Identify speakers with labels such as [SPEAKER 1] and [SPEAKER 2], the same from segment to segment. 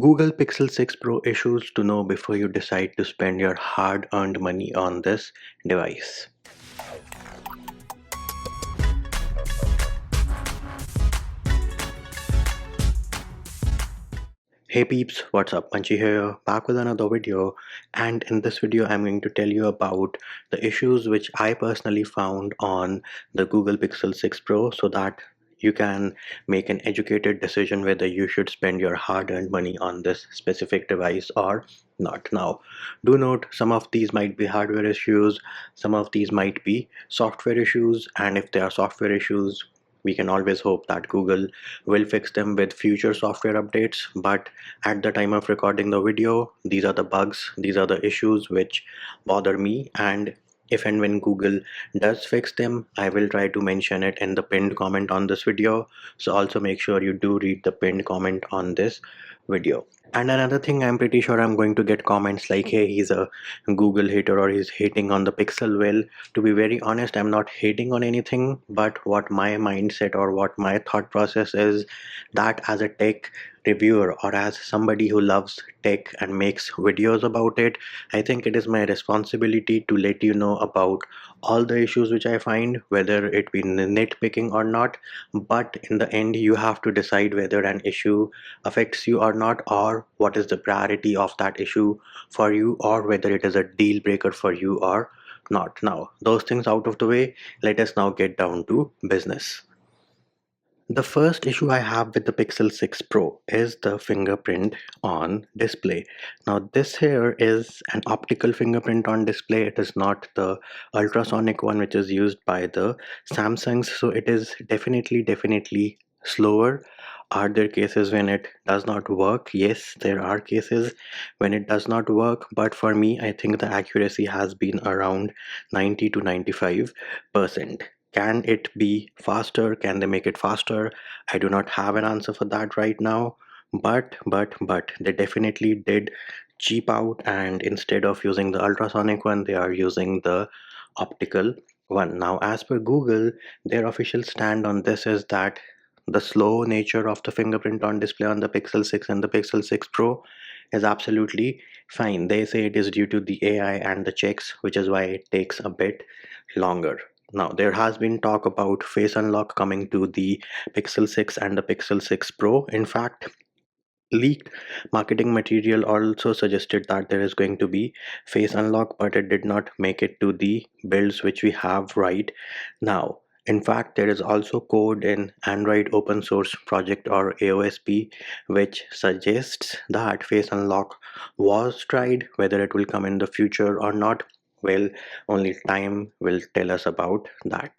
[SPEAKER 1] Google Pixel 6 Pro issues to know before you decide to spend your hard-earned money on this device. Hey peeps, what's up? Panchi here, back with another video, and in this video I'm going to tell you about the issues which I personally found on the Google Pixel 6 Pro so that you can make an educated decision whether you should spend your hard-earned money on this specific device or not. Now, do note some of these might be hardware issues, some of these might be software issues, and if they are software issues, we can always hope that Google will fix them with future software updates. But at the time of recording the video, these are the bugs, these are the issues which bother me, and if and when Google does fix them, I will try to mention it in the pinned comment on this video. So also make sure you do read the pinned comment on this video. And another thing, I'm pretty sure I'm going to get comments like, hey, he's a Google hater or he's hating on the Pixel. Well, to be very honest, I'm not hating on anything, but what my mindset or what my thought process is that as a tech reviewer or as somebody who loves tech and makes videos about it, I think it is my responsibility to let you know about all the issues which I find, whether it be nitpicking or not. But in the end, you have to decide whether an issue affects you or not, or what is the priority of that issue for you, or whether it is a deal breaker for you or not. Now, those things out of the way, let us now get down to business. The first issue I have with the Pixel 6 Pro is the fingerprint on display. Now this here is an optical fingerprint on display. It is not the ultrasonic one which is used by the Samsungs. So it is definitely slower. Are there cases when it does not work? Yes, there are cases when it does not work. But for me, I think the accuracy has been around 90 to 95%. Can it be faster? Can they make it faster? I do not have an answer for that right now. But they definitely did cheap out, and instead of using the ultrasonic one, they are using the optical one. Now, as per Google, their official stand on this is that the slow nature of the fingerprint on display on the Pixel 6 and the Pixel 6 Pro is absolutely fine. They say it is due to the AI and the checks, which is why it takes a bit longer. Now, there has been talk about face unlock coming to the Pixel 6 and the Pixel 6 Pro. In fact, leaked marketing material also suggested that there is going to be face unlock, but it did not make it to the builds which we have right now. In fact, there is also code in Android open source project or AOSP which suggests that face unlock was tried. Whether it will come in the future or not, well, only time will tell us about that.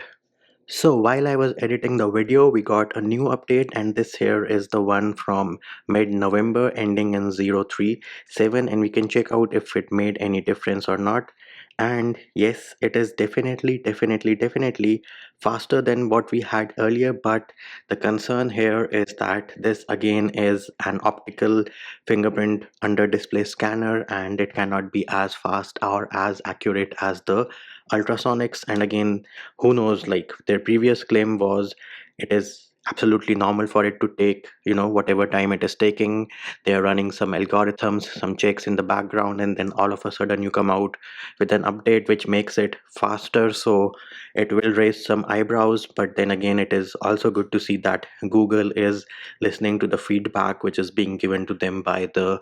[SPEAKER 1] So while I was editing the video, we got a new update, and this here is the one from mid-November ending in 037, and we can check out if it made any difference or not. And yes, it is definitely faster than what we had earlier, but the concern here is that this again is an optical fingerprint under display scanner, and it cannot be as fast or as accurate as the ultrasonics. And again, who knows, like their previous claim was it is absolutely normal for it to take, whatever time it is taking. They are running some algorithms, some checks in the background, and then all of a sudden you come out with an update which makes it faster. So it will raise some eyebrows, but then again, it is also good to see that Google is listening to the feedback which is being given to them by the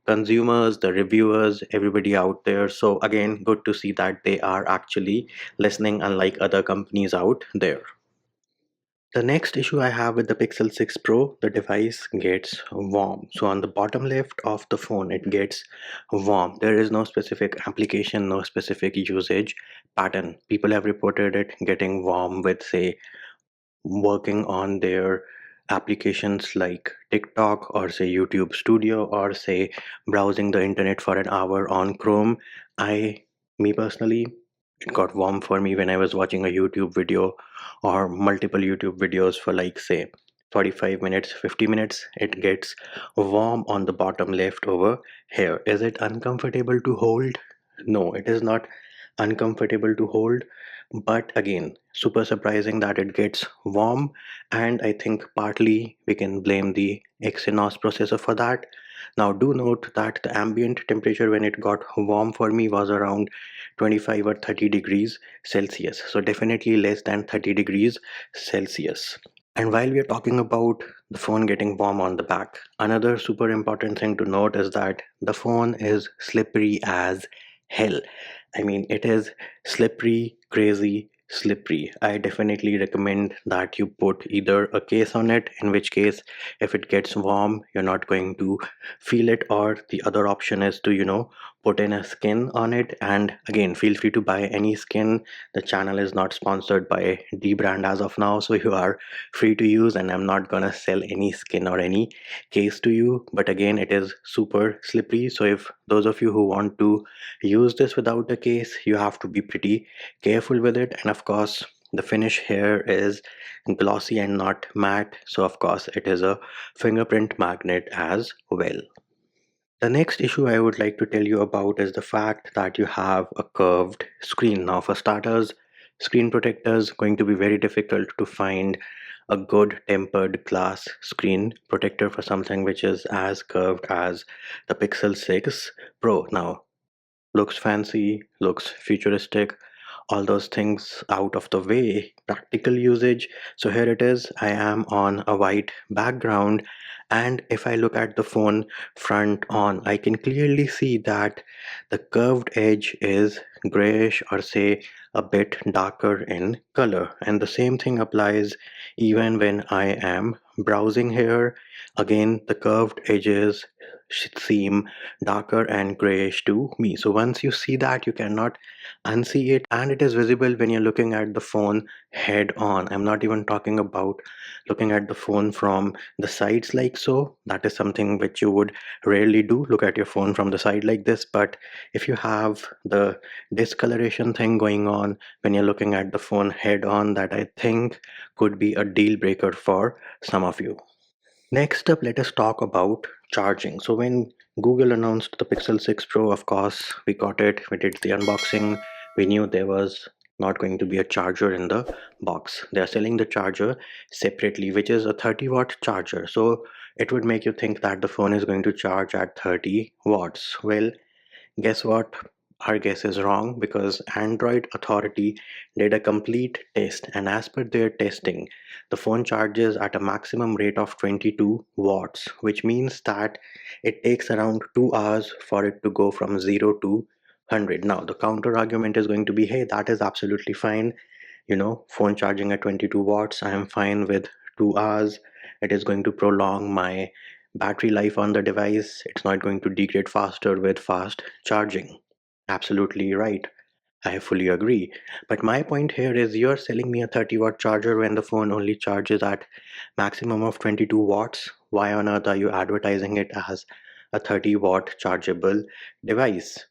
[SPEAKER 1] consumers, the reviewers, everybody out there. So again, good to see that they are actually listening, unlike other companies out there. The next issue I have with the Pixel 6 Pro, the device gets warm. So on the bottom left of the phone, it gets warm. There is no specific application, no specific usage pattern. People have reported it getting warm with, say, working on their applications like TikTok or say YouTube Studio or say browsing the internet for an hour on Chrome. Me personally, it got warm for me when I was watching a YouTube video or multiple YouTube videos for like say 45 minutes, 50 minutes. It gets warm on the bottom left over here. Is it uncomfortable to hold? No, it is not uncomfortable to hold, but again, super surprising that it gets warm. And I think partly we can blame the Exynos processor for that. Now do note that the ambient temperature when it got warm for me was around 25 or 30 degrees Celsius. So definitely less than 30 degrees Celsius. And while we are talking about the phone getting warm on the back, another super important thing to note is that the phone is slippery as hell. I mean, it is slippery, crazy, slippery. I definitely recommend that you put either a case on it, in which case, if it gets warm, you're not going to feel it, or the other option is to, put in a skin on it. And again, feel free to buy any skin. The channel is not sponsored by D brand as of now, so you are free to use, and I'm not gonna sell any skin or any case to you. But again, it is super slippery, so if those of you who want to use this without a case, you have to be pretty careful with it. And of course, the finish here is glossy and not matte, so of course it is a fingerprint magnet as well. The next issue I would like to tell you about is the fact that you have a curved screen. Now for starters, screen protectors going to be very difficult to find a good tempered glass screen protector for something which is as curved as the Pixel 6 Pro. Now looks fancy, looks futuristic, all those things out of the way, practical usage. So here it is, I am on a white background, and if I look at the phone front on, I can clearly see that the curved edge is grayish, or say a bit darker in color. And the same thing applies even when I am browsing here. Again, the curved edges seem darker and grayish to me. So once you see that, you cannot unsee it, and it is visible when you're looking at the phone head on. I'm not even talking about looking at the phone from the sides like so. That is something which you would rarely do, look at your phone from the side like this. But if you have the discoloration thing going on when you're looking at the phone head on, that I think could be a deal breaker for some of you. Next up, let us talk about charging. So when Google announced the Pixel 6 Pro, of course, we got it, we did the unboxing, we knew there was not going to be a charger in the box. They are selling the charger separately, which is a 30-watt charger. So it would make you think that the phone is going to charge at 30 watts. Well, guess what? Our guess is wrong, because Android Authority did a complete test, and as per their testing, the phone charges at a maximum rate of 22 watts, which means that it takes around 2 hours for it to go from 0 to 100. Now, the counter argument is going to be, hey, that is absolutely fine. Phone charging at 22 watts, I am fine with 2 hours. It is going to prolong my battery life on the device. It's not going to degrade faster with fast charging. Absolutely right. I fully agree. But my point here is, you're selling me a 30-watt charger when the phone only charges at maximum of 22 watts. Why on earth are you advertising it as a 30-watt chargeable device?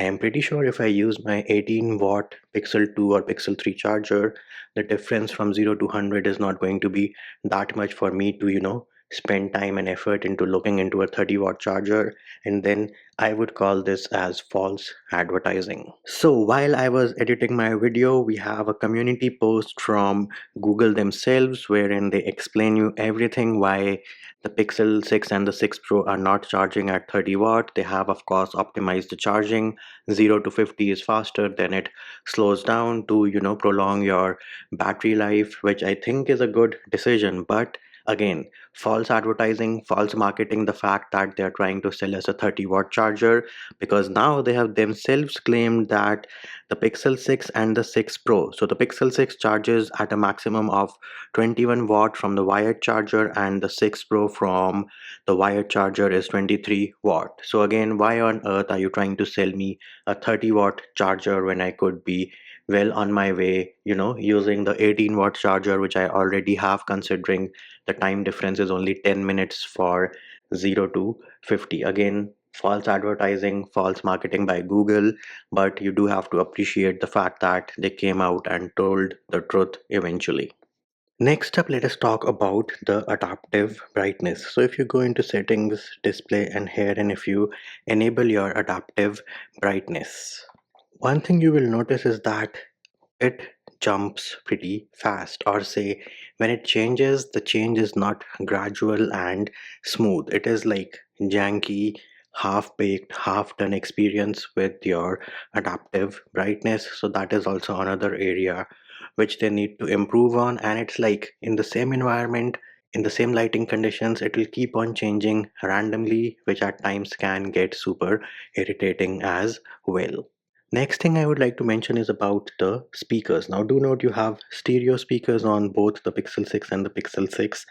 [SPEAKER 1] I am pretty sure if I use my 18-watt Pixel 2 or Pixel 3 charger, the difference from 0 to 100 is not going to be that much for me to, spend time and effort into looking into a 30-watt charger, and then I would call this as false advertising. So while I was editing my video, we have a community post from Google themselves wherein they explain you everything why the Pixel 6 and the 6 Pro are not charging at 30 watt. They have of course optimized the charging. 0 to 50 is faster, then it slows down to prolong your battery life, which I think is a good decision. But again, false advertising, false marketing, the fact that they're trying to sell us a 30-watt charger, because now they have themselves claimed that the Pixel 6 and the 6 Pro. So the Pixel 6 charges at a maximum of 21 watt from the wired charger, and the 6 Pro from the wired charger is 23 watt. So again, why on earth are you trying to sell me a 30-watt charger when I could be well on my way, using the 18-watt charger, which I already have, considering the time difference is only 10 minutes for 0 to 50. Again, false advertising, false marketing by Google, but you do have to appreciate the fact that they came out and told the truth eventually. Next up, let us talk about the adaptive brightness. So if you go into settings, display, and here, and if you enable your adaptive brightness, one thing you will notice is that it jumps pretty fast, or say when it changes, the change is not gradual and smooth. It is like janky, half baked, half done experience with your adaptive brightness. So that is also another area which they need to improve on. And it's like in the same environment, in the same lighting conditions, it will keep on changing randomly, which at times can get super irritating as well. Next thing I would like to mention is about the speakers. Now do note you have stereo speakers on both the Pixel 6 and the Pixel 6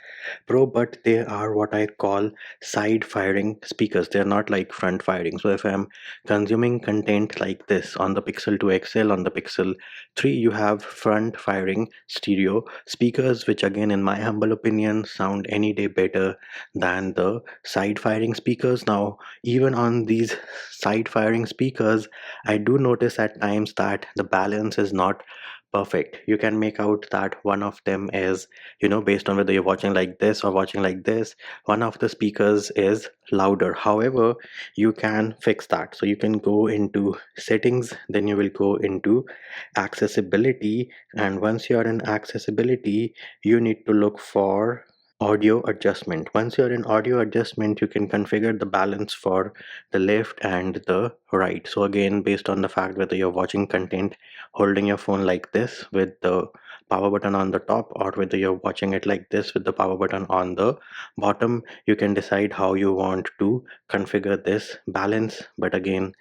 [SPEAKER 1] Pro, but they are what I call side firing speakers. They're not like front firing. So if I'm consuming content like this on the Pixel 2 XL, on the Pixel 3, you have front firing stereo speakers, which again, in my humble opinion, sound any day better than the side firing speakers. Now, even on these side firing speakers, I do notice at times that the balance is not perfect. You can make out that one of them is, based on whether you're watching like this or watching like this, one of the speakers is louder. However, you can fix that. So you can go into settings, then you will go into accessibility. And once you're in accessibility, you need to look for audio adjustment. Once you're in audio adjustment, you can configure the balance for the left and the right. So again, based on the fact whether you're watching content holding your phone like this with the power button on the top, or whether you're watching it like this with the power button on the bottom, you can decide how you want to configure this balance. But again,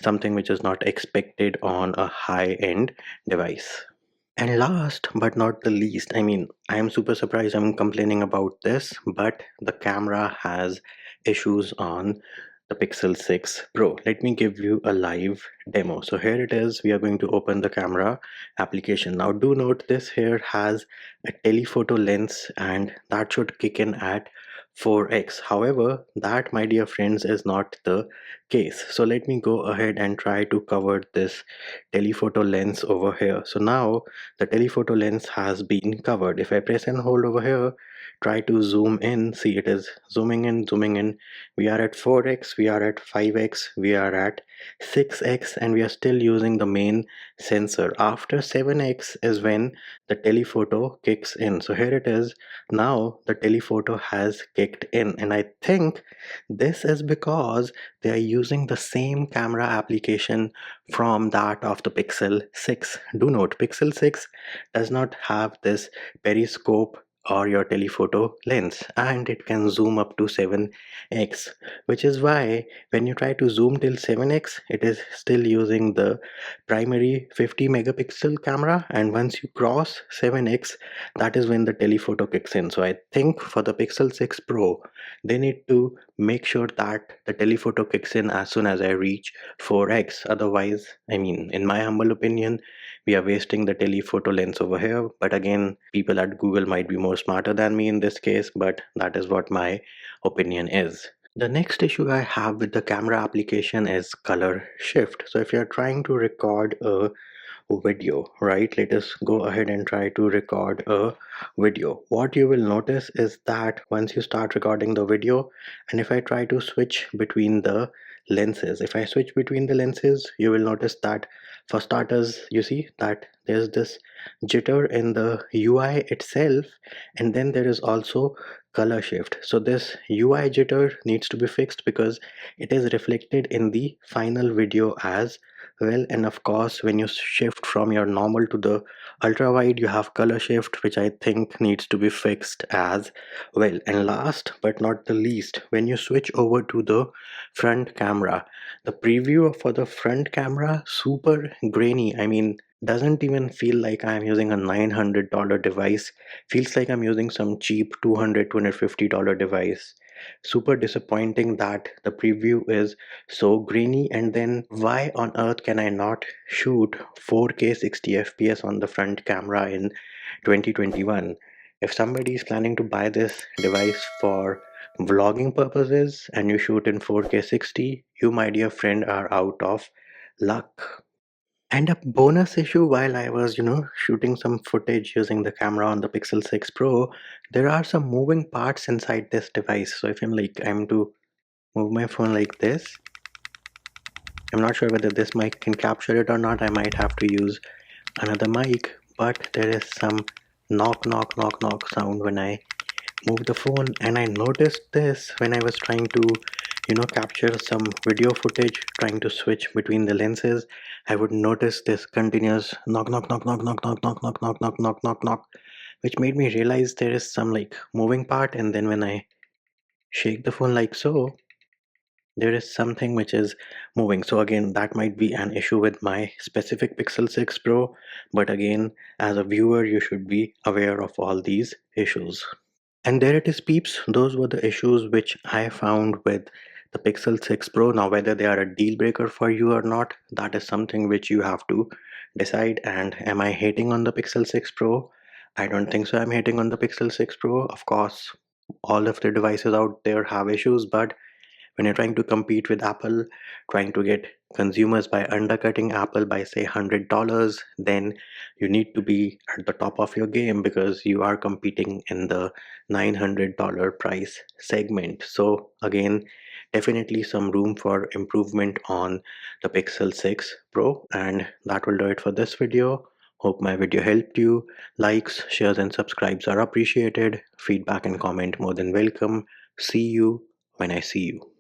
[SPEAKER 1] something which is not expected on a high-end device. And last but not the least, I mean, I am super surprised I'm complaining about this, but the camera has issues on the Pixel 6 Pro. Let me give you a live demo. So here it is. We are going to open the camera application. Now do note this here has a telephoto lens, and that should kick in at 4x. However, that, my dear friends, is not the case. So let me go ahead and try to cover this telephoto lens over here. So now the telephoto lens has been covered. If I press and hold over here, try to zoom in, see it is zooming in, zooming in. We are at 4x, we are at 5x, we are at 6x, and we are still using the main sensor. After 7x is when the telephoto kicks in. So here it is. Now the telephoto has kicked in, and I think this is because they are using the same camera application from that of the Pixel 6. Do note, Pixel 6 does not have this periscope or your telephoto lens, and it can zoom up to 7x, which is why when you try to zoom till 7x, it is still using the primary 50 megapixel camera, and once you cross 7x, that is when the telephoto kicks in. So I think for the Pixel 6 Pro, they need to make sure that the telephoto kicks in as soon as I reach 4x. Otherwise, I mean, in my humble opinion, we are wasting the telephoto lens over here. But again, people at Google might be more smarter than me in this case, but that is what my opinion is. The next issue I have with the camera application is color shift. So if you're trying to record a video, right? Let us go ahead and try to record a video. What you will notice is that once you start recording the video, and if I try to switch between the lenses, if I switch between the lenses, you will notice that for starters, you see that there's this jitter in the UI itself, and then there is also color shift. So this UI jitter needs to be fixed because it is reflected in the final video as well. And of course, when you shift from your normal to the ultra wide, you have color shift, which I think needs to be fixed as well. And last but not the least, when you switch over to the front camera, the preview for the front camera, super grainy. I mean, doesn't even feel like I'm using a $900 device. Feels like I'm using some cheap $200 device. Super disappointing that the preview is so grainy. And then why on earth can I not shoot 4K 60 FPS on the front camera in 2021? If somebody is planning to buy this device for vlogging purposes and you shoot in 4K 60, you, my dear friend, are out of luck. And a bonus issue, while I was, shooting some footage using the camera on the Pixel 6 Pro, there are some moving parts inside this device. So if I'm to move my phone like this, I'm not sure whether this mic can capture it or not. I might have to use another mic, but there is some knock knock knock knock sound when I move the phone. And I noticed this when I was trying to capture some video footage, trying to switch between the lenses. I would notice this continuous knock knock knock knock knock knock knock knock knock knock knock knock knock, which made me realize there is some like moving part. And then when I shake the phone like so, there is something which is moving. So again, that might be an issue with my specific Pixel 6 Pro, but again, as a viewer, you should be aware of all these issues. And there it is, peeps. Those were the issues which I found with the Pixel 6 Pro. Now, whether they are a deal breaker for you or not, that is something which you have to decide. And am I hating on the Pixel 6 Pro? I don't think so. I'm hating on the Pixel 6 Pro. Of course, all of the devices out there have issues, but when you're trying to compete with Apple, trying to get consumers by undercutting Apple by say $100, then you need to be at the top of your game because you are competing in the $900 price segment. So again, definitely some room for improvement on the Pixel 6 Pro. And that will do it for this video. Hope my video helped you. Likes, shares and subscribes are appreciated. Feedback and comment more than welcome. See you when I see you.